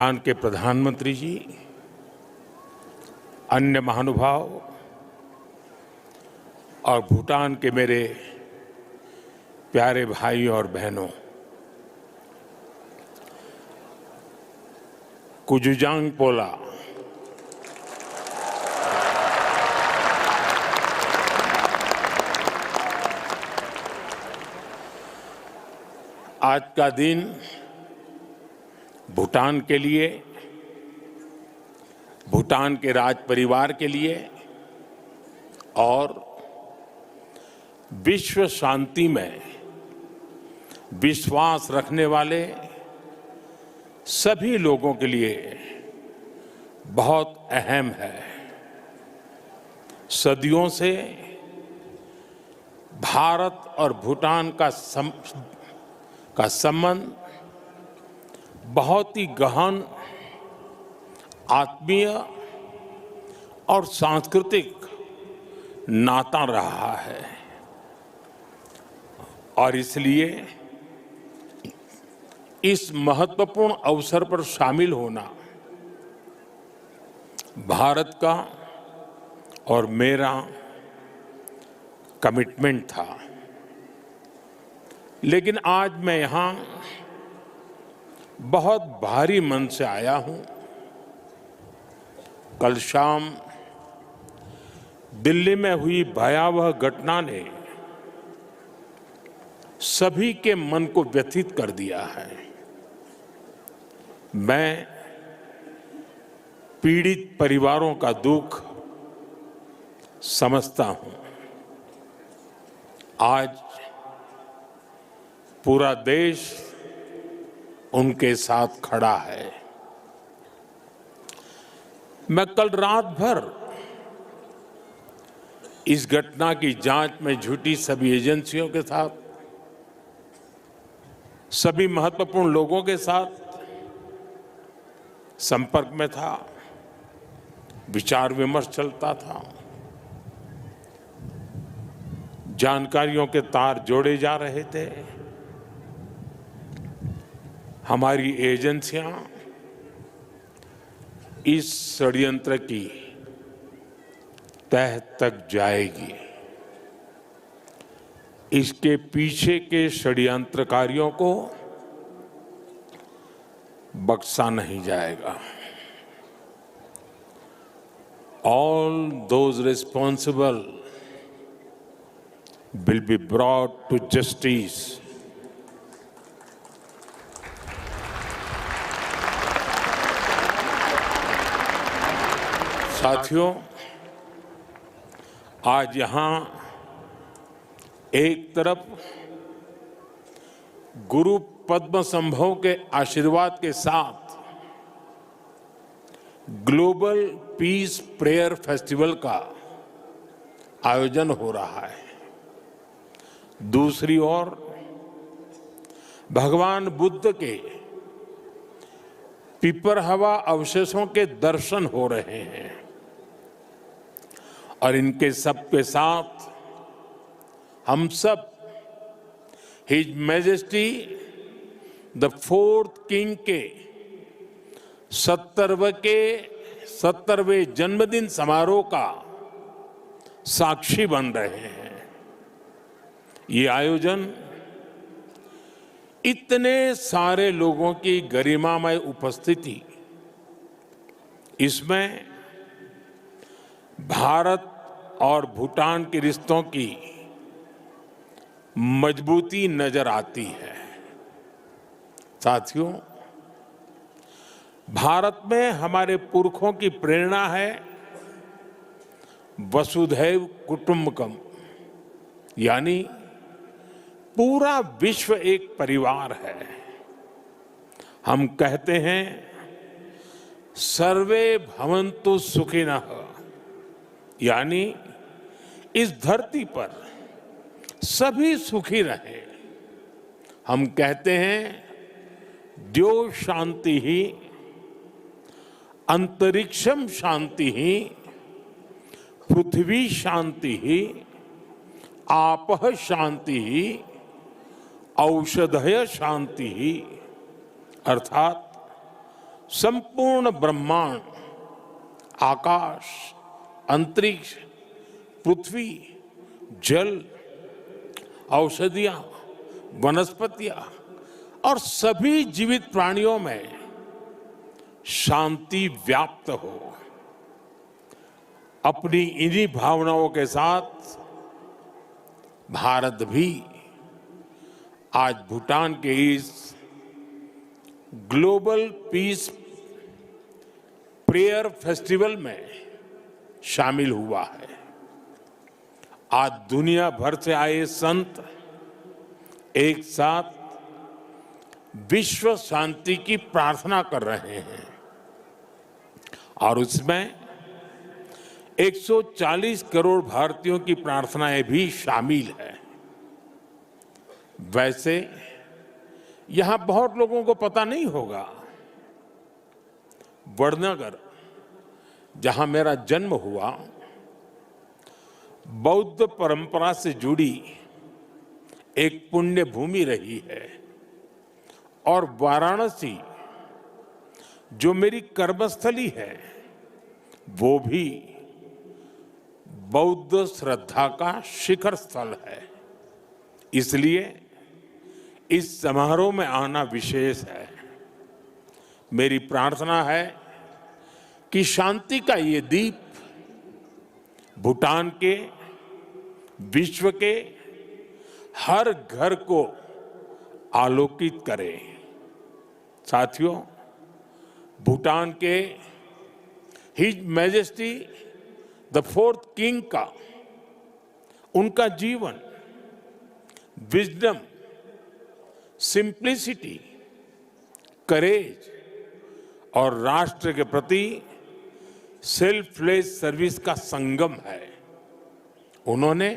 भूटान के प्रधानमंत्री जी, अन्य महानुभाव और भूटान के मेरे प्यारे भाई और बहनों, कुजुजांग पोला आज का दिन भूटान के लिए, भूटान के राज परिवार के लिए और विश्व शांति में विश्वास रखने वाले सभी लोगों के लिए बहुत अहम है। सदियों से भारत और भूटान का संबंध बहुत ही गहन, आत्मीय और सांस्कृतिक नाता रहा है और इसलिए इस महत्वपूर्ण अवसर पर शामिल होना भारत का और मेरा कमिटमेंट था। लेकिन आज मैं यहाँ बहुत भारी मन से आया हूँ। कल शाम दिल्ली में हुई भयावह घटना ने सभी के मन को व्यथित कर दिया है। मैं पीड़ित परिवारों का दुख समझता हूँ। आज पूरा देश उनके साथ खड़ा है। मैं कल रात भर इस घटना की जांच में जुटी सभी एजेंसियों के साथ, सभी महत्वपूर्ण लोगों के साथ संपर्क में था, विचार विमर्श चलता था, जानकारियों के तार जोड़े जा रहे थे। हमारी एजेंसियां इस षड्यंत्र की तह तक जाएगी। इसके पीछे के षड्यंत्रकारियों को बख्शा नहीं जाएगा। All those responsible will be brought to justice. साथियों, आज यहाँ एक तरफ गुरु पद्म संभव के आशीर्वाद के साथ ग्लोबल पीस प्रेयर फेस्टिवल का आयोजन हो रहा है, दूसरी ओर भगवान बुद्ध के पिपरहवा अवशेषों के दर्शन हो रहे हैं और इनके सब के साथ हम सब his majesty the fourth king के 70वें जन्मदिन समारोह का साक्षी बन रहे हैं। ये आयोजन इतने सारे लोगों की गरिमामय उपस्थिति, इसमें भारत और भूटान के रिश्तों की मजबूती नजर आती है। साथियों, भारत में हमारे पुरखों की प्रेरणा है वसुधैव कुटुंबकम, यानी पूरा विश्व एक परिवार है। हम कहते हैं सर्वे भवन्तु सुखिनः, यानी इस धरती पर सभी सुखी रहें। हम कहते हैं द्यो शांति ही अंतरिक्षम शांति ही पृथ्वी शांति ही आपः शांति ही औषधय शांति ही, अर्थात संपूर्ण ब्रह्मांड, आकाश, अंतरिक्ष, पृथ्वी, जल, औषधियां, वनस्पतियां और सभी जीवित प्राणियों में शांति व्याप्त हो। अपनी इन्हीं भावनाओं के साथ भारत भी आज भूटान के इस ग्लोबल पीस प्रेयर फेस्टिवल में शामिल हुआ है। आज दुनिया भर से आए संत एक साथ विश्व शांति की प्रार्थना कर रहे हैं और उसमें 140 करोड़ भारतीयों की प्रार्थनाएं भी शामिल है। वैसे यहां बहुत लोगों को पता नहीं होगा, वडनगर, जहां मेरा जन्म हुआ, बौद्ध परंपरा से जुड़ी एक पुण्य भूमि रही है और वाराणसी, जो मेरी कर्मस्थली है, वो भी बौद्ध श्रद्धा का शिखर स्थल है। इसलिए इस समारोह में आना विशेष है। मेरी प्रार्थना है कि शांति का ये दीप भूटान के, विश्व के हर घर को आलोकित करे। साथियों, भूटान के his majesty the fourth king का, उनका जीवन, विजडम, सिंप्लिसिटी, करेज और राष्ट्र के प्रति सेल्फलेस सर्विस का संगम है। उन्होंने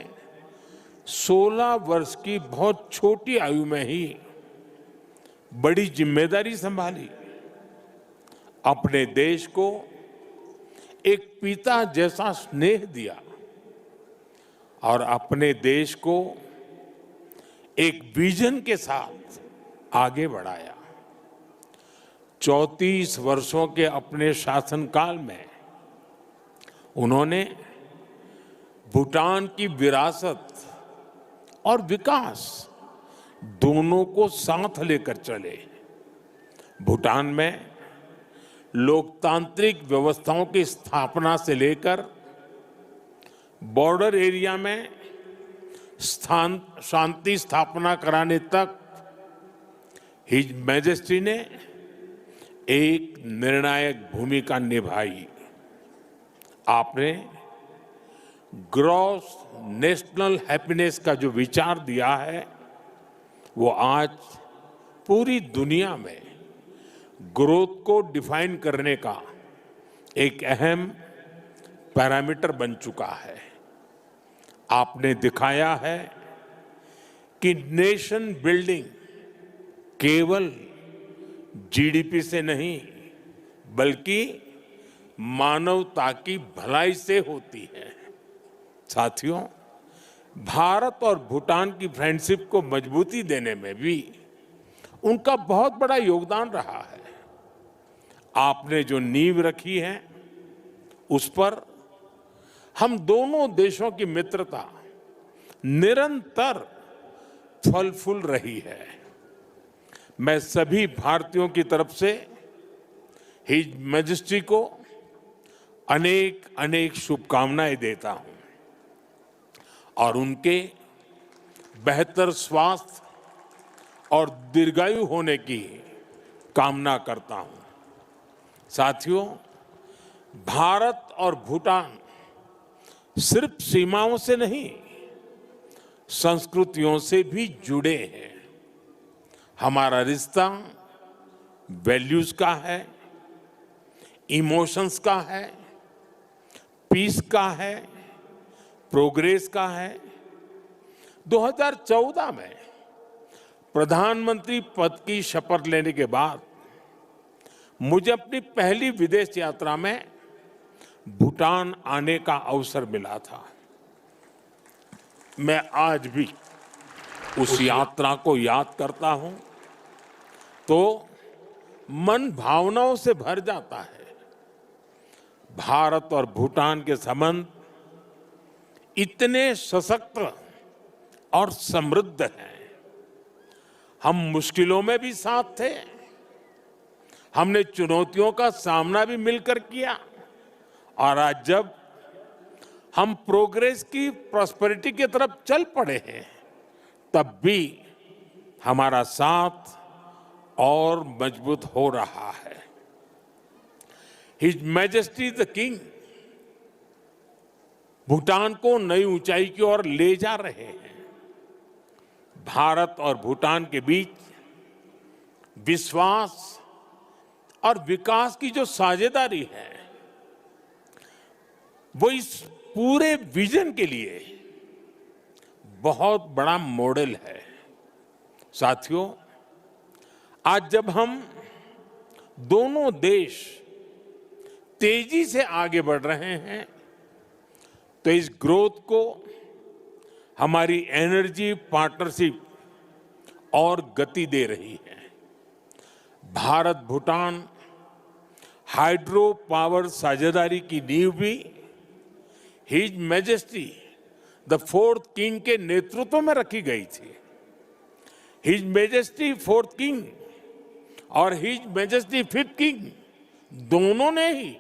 16 वर्ष की बहुत छोटी आयु में ही बड़ी जिम्मेदारी संभाली, अपने देश को एक पिता जैसा स्नेह दिया और अपने देश को एक विजन के साथ आगे बढ़ाया। 34 वर्षों के अपने शासनकाल में उन्होंने भूटान की विरासत और विकास दोनों को साथ लेकर चले। भूटान में लोकतांत्रिक व्यवस्थाओं की स्थापना से लेकर बॉर्डर एरिया में शांति स्थापना कराने तक हिज मैजेस्टी ने एक निर्णायक भूमिका निभाई। आपने ग्रॉस नेशनल हैप्पीनेस का जो विचार दिया है, वो आज पूरी दुनिया में ग्रोथ को डिफाइन करने का एक अहम पैरामीटर बन चुका है। आपने दिखाया है कि नेशन बिल्डिंग केवल जीडीपी से नहीं, बल्कि मानवता की भलाई से होती है। साथियों, भारत और भूटान की फ्रेंडशिप को मजबूती देने में भी उनका बहुत बड़ा योगदान रहा है। आपने जो नींव रखी है, उस पर हम दोनों देशों की मित्रता निरंतर फल फूल रही है। मैं सभी भारतीयों की तरफ से हिज मैजेस्टी को अनेक अनेक शुभकामनाएं देता हूं और उनके बेहतर स्वास्थ्य और दीर्घायु होने की कामना करता हूं। साथियों, भारत और भूटान सिर्फ सीमाओं से नहीं, संस्कृतियों से भी जुड़े हैं। हमारा रिश्ता वैल्यूज का है, इमोशंस का है, पीस का है, प्रोग्रेस का है। 2014 में प्रधानमंत्री पद की शपथ लेने के बाद मुझे अपनी पहली विदेश यात्रा में भूटान आने का अवसर मिला था। मैं आज भी उस यात्रा को याद करता हूं तो मन भावनाओं से भर जाता है। भारत और भूटान के संबंध इतने सशक्त और समृद्ध हैं। हम मुश्किलों में भी साथ थे, हमने चुनौतियों का सामना भी मिलकर किया, और आज जब हम प्रोग्रेस की प्रॉस्पेरिटी की तरफ चल पड़े हैं, तब भी हमारा साथ और मजबूत हो रहा है। His majesty the king Bhutan को नई ऊंचाई की ओर ले जा रहे हैं। भारत और भूटान के बीच विश्वास और विकास की जो साझेदारी है, वो इस पूरे विजन के लिए बहुत बड़ा मॉडल है। साथियों, आज जब हम दोनों देश तेजी से आगे बढ़ रहे हैं, तो इस ग्रोथ को हमारी एनर्जी पार्टनरशिप और गति दे रही है। भारत भूटान हाइड्रो पावर साझेदारी की नींव भी his majesty the fourth king के नेतृत्व में रखी गई थी। हिज मैजेस्टी फोर्थ किंग और हिज मैजेस्टी फिफ्थ किंग दोनों ने ही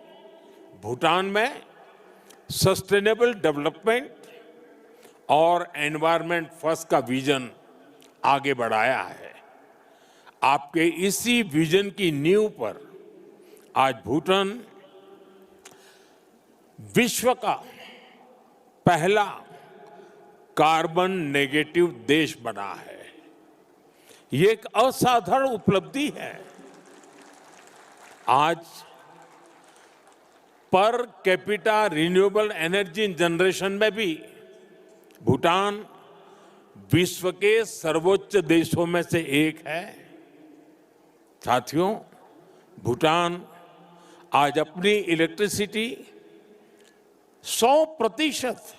भूटान में सस्टेनेबल डेवलपमेंट और एनवायरनमेंट फर्स्ट का विजन आगे बढ़ाया है। आपके इसी विजन की नींव पर आज भूटान विश्व का पहला कार्बन नेगेटिव देश बना है। ये एक असाधारण उपलब्धि है। आज per capita renewable energy generation में भी भूटान विश्व के सर्वोच्च देशों में से एक है। साथियों, भूटान आज अपनी इलेक्ट्रिसिटी 100%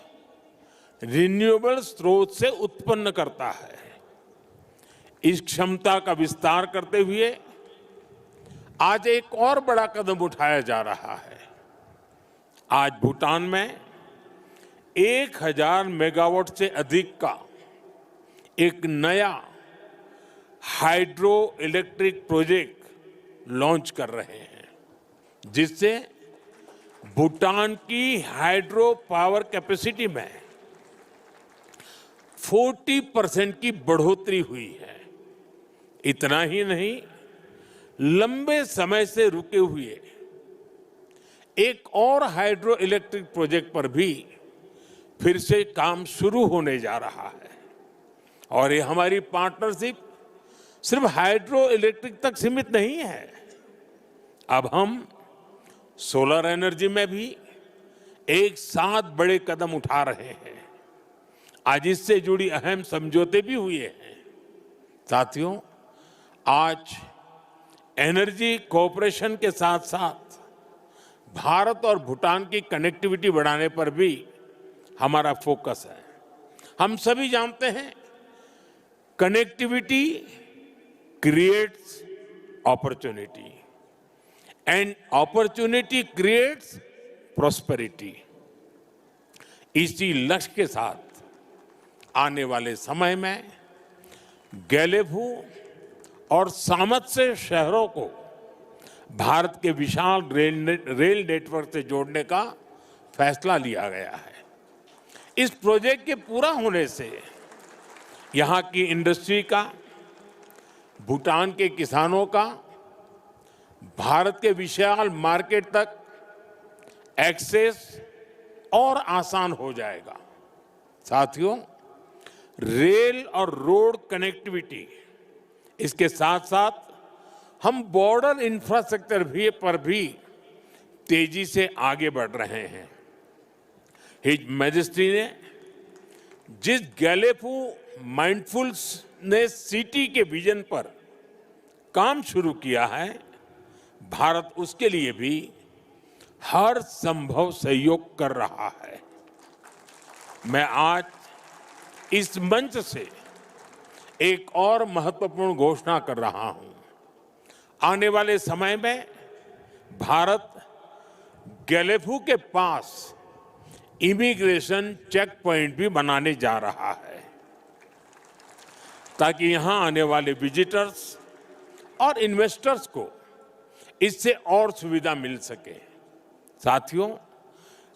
रिन्यूएबल स्रोत से उत्पन्न करता है। इस क्षमता का विस्तार करते हुए आज एक और बड़ा कदम उठाया जा रहा है। आज भूटान में 1000 मेगावाट से अधिक का एक नया हाइड्रो इलेक्ट्रिक प्रोजेक्ट लॉन्च कर रहे हैं, जिससे भूटान की हाइड्रो पावर कैपेसिटी में 40% की बढ़ोतरी हुई है। इतना ही नहीं, लंबे समय से रुके हुए एक और हाइड्रो इलेक्ट्रिक प्रोजेक्ट पर भी फिर से काम शुरू होने जा रहा है। और ये हमारी पार्टनरशिप सिर्फ हाइड्रो इलेक्ट्रिक तक सीमित नहीं है। अब हम सोलर एनर्जी में भी एक साथ बड़े कदम उठा रहे हैं। आज इससे जुड़ी अहम समझौते भी हुए हैं। साथियों, आज एनर्जी कोऑपरेशन के साथ साथ भारत और भूटान की कनेक्टिविटी बढ़ाने पर भी हमारा फोकस है। हम सभी जानते हैं, connectivity creates opportunity and opportunity creates prosperity. इसी लक्ष्य के साथ आने वाले समय में गैलेफू और सामर्थ्य शहरों को भारत के विशाल रेल नेटवर्क से जोड़ने का फैसला लिया गया है। इस प्रोजेक्ट के पूरा होने से यहाँ की इंडस्ट्री का, भूटान के किसानों का, भारत के विशाल मार्केट तक एक्सेस और आसान हो जाएगा। साथियों, रेल और रोड कनेक्टिविटी, इसके साथ साथ हम बॉर्डर इंफ्रास्ट्रक्चर पर भी तेजी से आगे बढ़ रहे हैं। हिज मैजेस्टी ने जिस गैलेफू माइंडफुलनेस सिटी के विजन पर काम शुरू किया है, भारत उसके लिए भी हर संभव सहयोग कर रहा है। मैं आज इस मंच से एक और महत्वपूर्ण घोषणा कर रहा हूं। आने वाले समय में भारत गैलेफू के पास इमिग्रेशन चेक पॉइंट भी बनाने जा रहा है, ताकि यहां आने वाले विजिटर्स और इन्वेस्टर्स को इससे और सुविधा मिल सके। साथियों,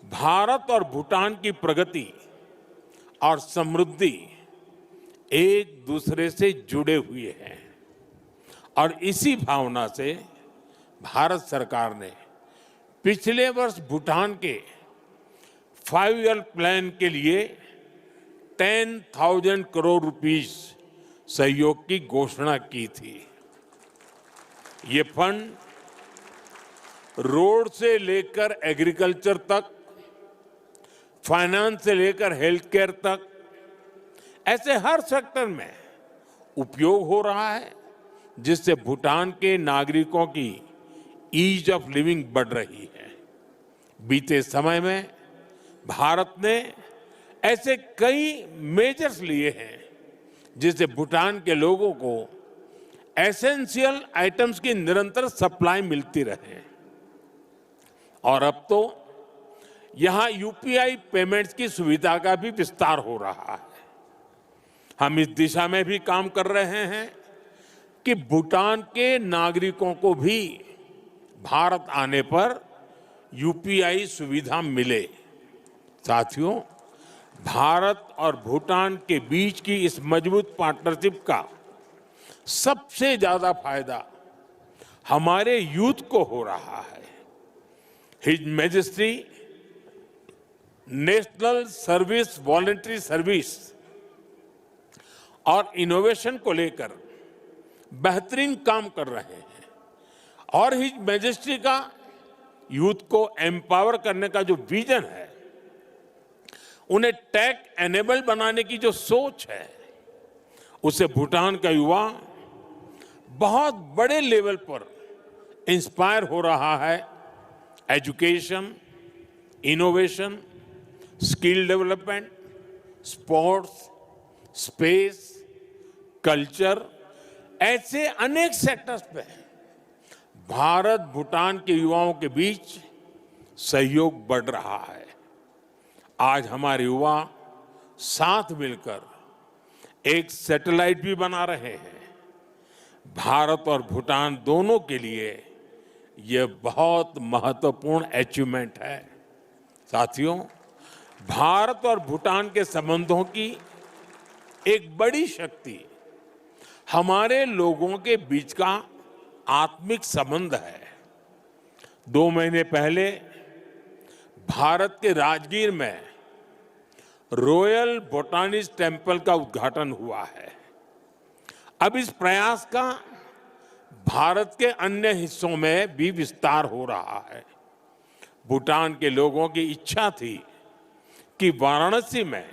भारत और भूटान की प्रगति और समृद्धि एक दूसरे से जुड़े हुए हैं और इसी भावना से भारत सरकार ने पिछले वर्ष भूटान के 5 ईयर प्लान के लिए 10,000 करोड़ रुपीस सहयोग की घोषणा की थी। ये फंड रोड से लेकर एग्रीकल्चर तक, फाइनेंस से लेकर हेल्थ केयर तक, ऐसे हर सेक्टर में उपयोग हो रहा है, जिससे भूटान के नागरिकों की ईज ऑफ लिविंग बढ़ रही है। बीते समय में भारत ने ऐसे कई मेजर्स लिए हैं, जिससे भूटान के लोगों को एसेंशियल आइटम्स की निरंतर सप्लाई मिलती रहे। और अब तो यहां यूपीआई पेमेंट्स की सुविधा का भी विस्तार हो रहा है। हम इस दिशा में भी काम कर रहे हैं कि भूटान के नागरिकों को भी भारत आने पर यूपीआई सुविधा मिले। साथियों, भारत और भूटान के बीच की इस मजबूत पार्टनरशिप का सबसे ज्यादा फायदा हमारे यूथ को हो रहा है। His majesty national service voluntary service और इनोवेशन को लेकर बेहतरीन काम कर रहे हैं और हिज मैजेस्टी का यूथ को एम्पावर करने का जो विजन है, उन्हें टेक एनेबल बनाने की जो सोच है, उससे भूटान का युवा बहुत बड़े लेवल पर इंस्पायर हो रहा है। Education, innovation, skill development, sports, space, culture, ऐसे अनेक सेक्टर्स पे भारत भूटान के युवाओं के बीच सहयोग बढ़ रहा है। आज हमारे युवा साथ मिलकर एक सैटेलाइट भी बना रहे हैं। भारत और भूटान दोनों के लिए यह बहुत महत्वपूर्ण अचीवमेंट है। साथियों, भारत और भूटान के संबंधों की एक बड़ी शक्ति हमारे लोगों के बीच का आत्मिक संबंध है। 2 महीने पहले भारत के राजगीर में रॉयल बोटानिस्ट टेम्पल का उद्घाटन हुआ है। अब इस प्रयास का भारत के अन्य हिस्सों में भी विस्तार हो रहा है। भूटान के लोगों की इच्छा थी कि वाराणसी में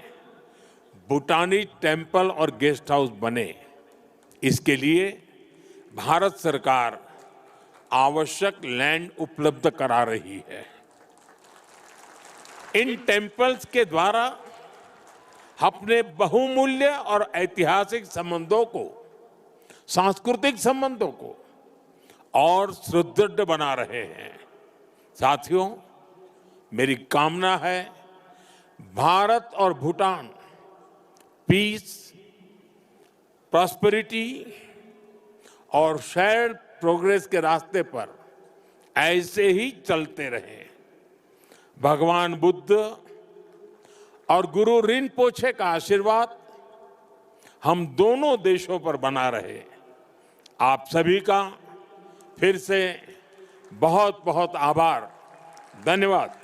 भूटानी टेम्पल और गेस्ट हाउस बने। इसके लिए भारत सरकार आवश्यक लैंड उपलब्ध करा रही है। इन टेम्पल्स के द्वारा अपने बहुमूल्य और ऐतिहासिक संबंधों को, सांस्कृतिक संबंधों को और सुदृढ़ बना रहे हैं। साथियों, मेरी कामना है भारत और भूटान पीस, प्रॉस्पेरिटी और शेयर्ड प्रोग्रेस के रास्ते पर ऐसे ही चलते रहें। भगवान बुद्ध और गुरु रिनपोछे का आशीर्वाद हम दोनों देशों पर बना रहे। आप सभी का फिर से बहुत बहुत आभार। धन्यवाद।